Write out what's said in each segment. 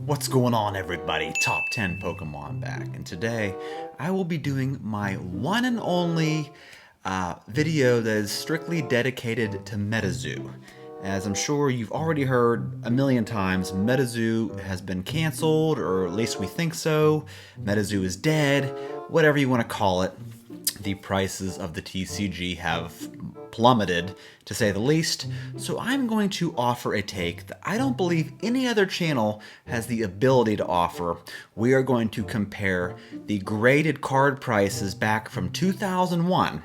What's going on, everybody? Top 10 Pokemon back, and today I will be doing my one and only video that is strictly dedicated to Metazoo. As I'm sure you've already heard a million times, Metazoo has been canceled, or at least we think so. Metazoo is dead, whatever you want to call it. The prices of the TCG have plummeted, to say the least, so I'm going to offer a take that I don't believe any other channel has the ability to offer. We are going to compare the graded card prices back from 2001,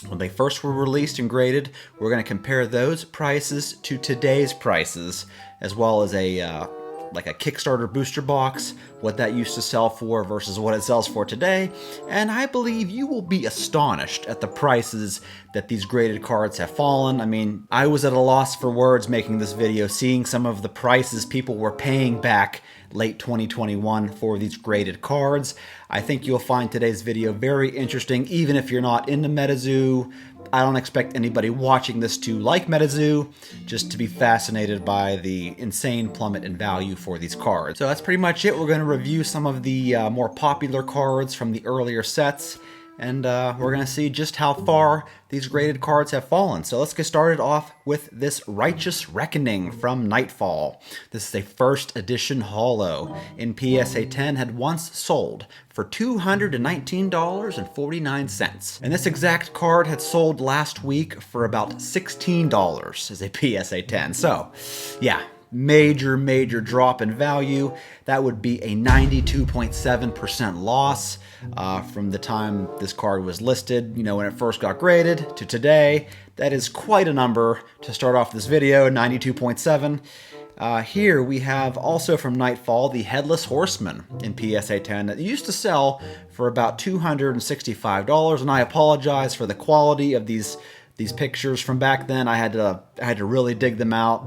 when they first were released and graded. We're going to compare those prices to today's prices, as well as a like a Kickstarter booster box, what that used to sell for versus what it sells for today, and I believe you will be astonished at the prices that these graded cards have fallen. I mean, I was at a loss for words making this video, seeing some of the prices people were paying back late 2021 for these graded cards. I think you'll find today's video very interesting, even if you're not into Metazoo. I don't expect anybody watching this to like Metazoo, just to be fascinated by the insane plummet in value for these cards. So that's pretty much it. We're going to review some of the more popular cards from the earlier sets, and we're going to see just how far these graded cards have fallen. So let's get started off with this Righteous Reckoning from Nightfall. This is a first edition holo in PSA 10, had once sold for $219.49. And this exact card had sold last week for about $16 as a PSA 10. So yeah, major drop in value. That would be a 92.7% loss from the time this card was listed, when it first got graded, to today. That is quite a number to start off this video, 92.7. Here we have also from Nightfall the Headless Horseman in PSA 10 that used to sell for about $265, and I apologize for the quality of these pictures from back then. I had to really dig them out.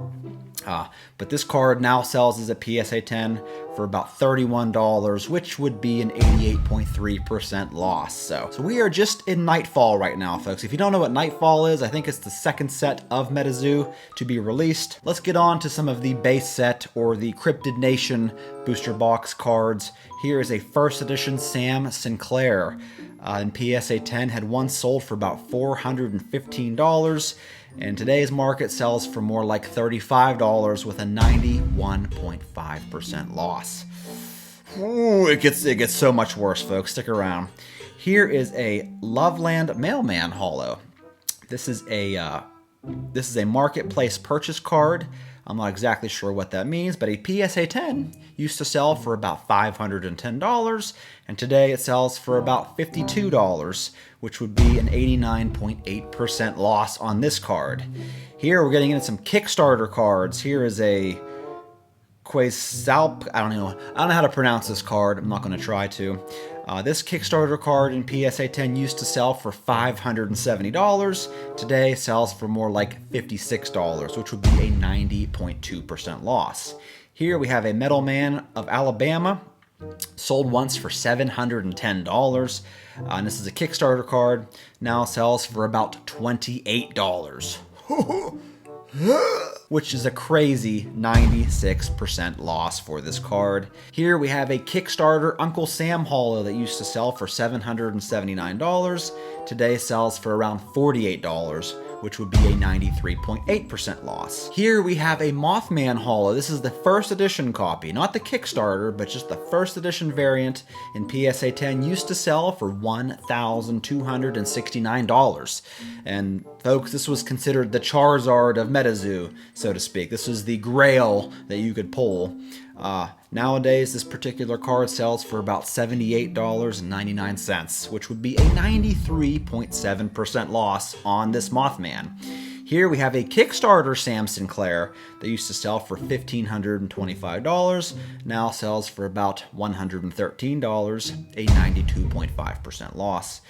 But this card now sells as a PSA 10 for about $31, which would be an 88.3% loss. So we are just in Nightfall right now, folks. If you don't know what Nightfall is, I think it's the second set of Metazoo to be released. Let's get on to some of the base set or the Cryptid Nation booster box cards. Here is a first edition Sam Sinclair. In PSA 10 had once sold for about $415, and today's market sells for more like $35 with a 91.5% loss. Ooh, it gets so much worse, folks. Stick around. Here is a Loveland Mailman holo. This is a marketplace purchase card. I'm not exactly sure what that means, but a PSA 10 used to sell for about $510, and today it sells for about $52, which would be an 89.8% loss on this card. Here we're getting into some Kickstarter cards. Here is a Quasalp. I don't know how to pronounce this card. I'm not going to try to. This Kickstarter card in PSA 10 used to sell for $570. Today sells for more like $56, which would be a 90.2% loss. Here we have a Metal Man of Alabama, sold once for $710. And this is a Kickstarter card, now sells for about $28. Which is a crazy 96% loss for this card. Here we have a Kickstarter Uncle Sam holo that used to sell for $779. Today sells for around $48, which would be a 93.8% loss. Here we have a Mothman holo. This is the first edition copy, not the Kickstarter, but just the first edition variant in PSA 10, used to sell for $1,269. And folks, this was considered the Charizard of Metazoo, so to speak. This was the grail that you could pull. Nowadays, this particular card sells for about $78.99, which would be a 93.7% loss on this Mothman. Here we have a Kickstarter Sam Sinclair that used to sell for $1,525, now sells for about $113, a 92.5% loss.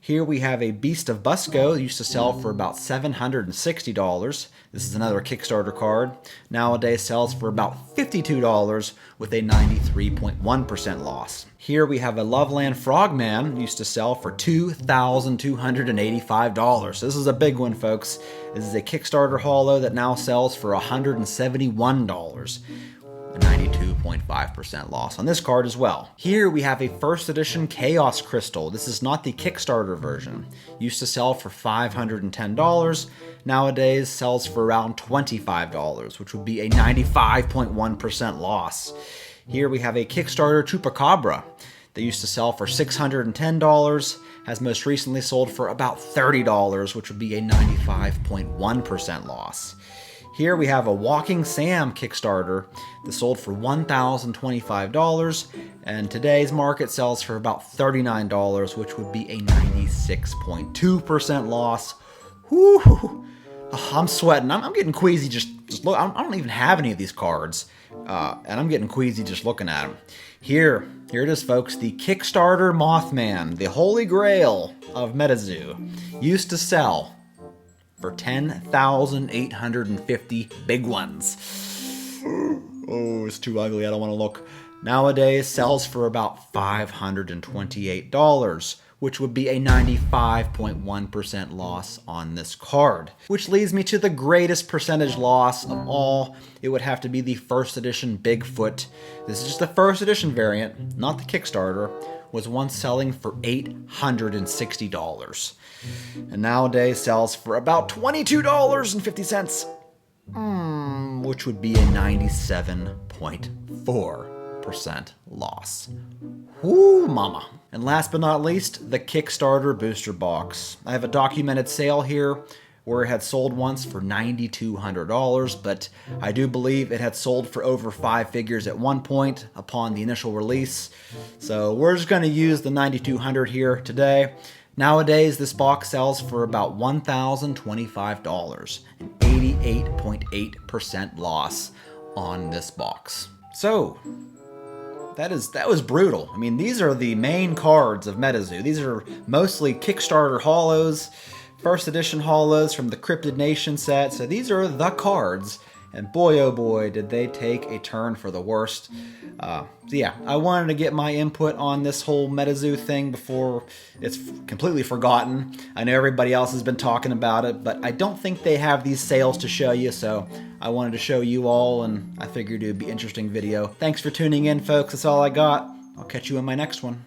Here we have a Beast of Busco that used to sell for about $760. This is another Kickstarter card. Nowadays sells for about $52 with a 93.1% loss. Here we have a Loveland Frogman, used to sell for $2,285. This is a big one, folks. This is a Kickstarter holo that now sells for $171. a 92.5% loss on this card as well. Here we have a first edition Chaos Crystal. This is not the Kickstarter version. Used to sell for $510. Nowadays sells for around $25, which would be a 95.1% loss. Here we have a Kickstarter Chupacabra. They used to sell for $610, has most recently sold for about $30, which would be a 95.1% loss. Here we have a Walking Sam Kickstarter that sold for $1,025, and today's market sells for about $39, which would be a 96.2% loss. Whew. Oh, I'm sweating. I'm getting queasy just look. I don't even have any of these cards, and I'm getting queasy just looking at them. Here it is, folks. The Kickstarter Mothman, the holy grail of Metazoo, used to sell for 10,850 big ones. Oh, it's too ugly. I don't want to look. Nowadays sells for about $528, which would be a 95.1% loss on this card. Which leads me to the greatest percentage loss of all. It would have to be the first edition Bigfoot. This is just the first edition variant, not the Kickstarter. Was once selling for $860. And nowadays sells for about $22.50. Which would be a 97.4% loss. Whoo, mama. And last but not least, the Kickstarter Booster Box. I have a documented sale here where it had sold once for $9,200, but I do believe it had sold for over 5 figures at one point upon the initial release. So we're just going to use the $9,200 here today. Nowadays, this box sells for about $1,025, an 88.8% loss on this box. So that was brutal. I mean, these are the main cards of Metazoo. These are mostly Kickstarter holos, first edition holos from the Cryptid Nation set. So these are the cards, and boy oh boy did they take a turn for the worst. So yeah, I wanted to get my input on this whole Metazoo thing before it's completely forgotten. I know everybody else has been talking about it, but I don't think they have these sales to show you, so I wanted to show you all, and I figured it would be an interesting video. Thanks for tuning in, folks. That's all I got. I'll catch you in my next one.